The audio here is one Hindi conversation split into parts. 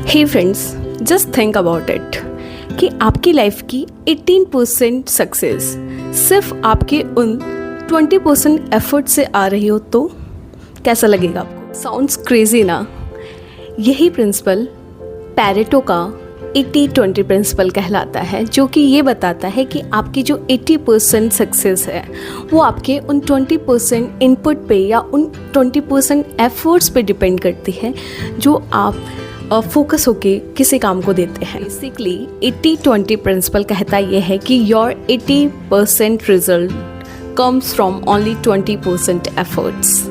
Hey friends, just think about it कि आपकी लाइफ की 18% सक्सेस सिर्फ आपके उन 20% एफर्ट से आ रही हो तो कैसा लगेगा आपको? साउंड्स क्रेजी ना? यही प्रिंसिपल पैरेटो का 80-20 प्रिंसिपल कहलाता है, जो कि ये बताता है कि आपकी जो 80% सक्सेस है वो आपके उन 20% इनपुट पे या उन 20% एफर्ट्स पे डिपेंड करती है जो आप फोकस होके किसी काम को देते हैं। बेसिकली 80-20 प्रिंसिपल कहता यह है कि your 80% result comes from only 20% efforts.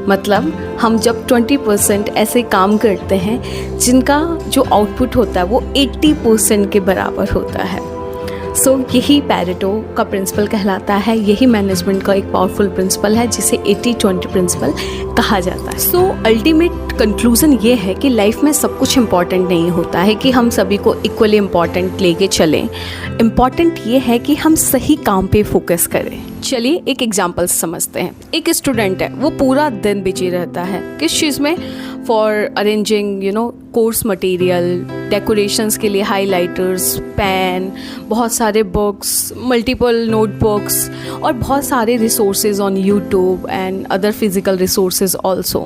मतलब हम जब 20% ऐसे काम करते हैं जिनका जो आउटपुट होता है वो 80% के बराबर होता है। सो यही पैरेटो का प्रिंसिपल कहलाता है, यही मैनेजमेंट का एक पावरफुल प्रिंसिपल है जिसे 80-20 प्रिंसिपल कहा जाता है। सो अल्टीमेट कंक्लूजन ये है कि लाइफ में सब कुछ इम्पॉर्टेंट नहीं होता है कि हम सभी को इक्वली इम्पॉर्टेंट लेके चलें। इम्पॉर्टेंट ये है कि हम सही काम पे फोकस करें। चलिए एक एग्जांपल समझते हैं। एक स्टूडेंट है, वो पूरा दिन बिजी रहता है किस चीज़ में? For arranging course material, decorations के लिए हाइलाइटर्स, पेन, बहुत सारे बुक्स, मल्टीपल नोटबुक्स और बहुत सारे resources on YouTube and other physical resources also.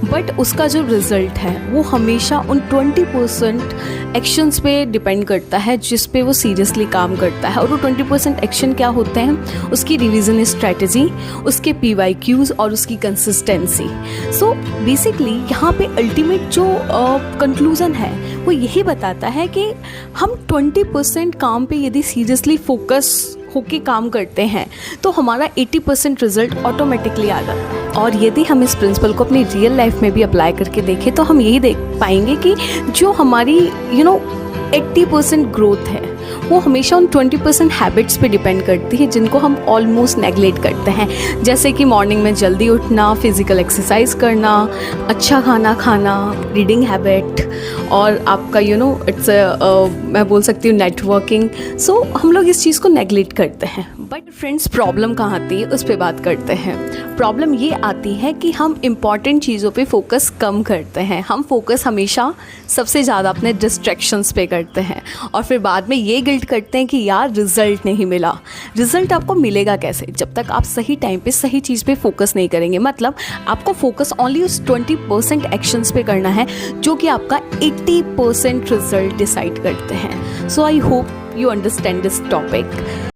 But उसका जो रिज़ल्ट है वो हमेशा उन 20% एक्शंस पे डिपेंड करता है जिस पे वो सीरियसली काम करता है। और वो 20% एक्शन क्या होते हैं? उसकी रिवीजन स्ट्रैटेजी, उसके PYQs और उसकी कंसिस्टेंसी। सो बेसिकली यहाँ पे अल्टीमेट जो कंक्लूज़न है वो यही बताता है कि हम 20% काम पे यदि सीरियसली फोकस होके काम करते हैं तो हमारा 80% रिजल्ट ऑटोमेटिकली आ जाता है। और यदि हम इस प्रिंसिपल को अपनी रियल लाइफ में भी अप्लाई करके देखें तो हम यही देख पाएंगे कि जो हमारी 80% ग्रोथ है वो हमेशा उन 20% हैबिट्स पे डिपेंड करती है जिनको हम ऑलमोस्ट नेगलेक्ट करते हैं। जैसे कि मॉर्निंग में जल्दी उठना, फिज़िकल एक्सरसाइज करना, अच्छा खाना खाना, रीडिंग हैबिट और आपका इट्स मैं बोल सकती हूँ नेटवर्किंग। सो हम लोग इस चीज़ को नेगलेक्ट करते हैं। बट फ्रेंड्स, प्रॉब्लम कहाँ आती है उस पर बात करते हैं। प्रॉब्लम ये आती है कि हम इम्पॉर्टेंट चीज़ों पे फोकस कम करते हैं। हम फोकस हमेशा सबसे ज़्यादा अपने डिस्ट्रैक्शंस पे करते हैं और फिर बाद में ये गिल्ट करते हैं कि यार रिज़ल्ट नहीं मिला। रिज़ल्ट आपको मिलेगा कैसे? जब तक आप सही टाइम पे सही चीज़ पे फोकस नहीं करेंगे। मतलब आपको फोकस ओनली उस 20% एक्शंस पे करना है जो कि आपका 80% रिजल्ट डिसाइड करते हैं। So I hope you understand this topic.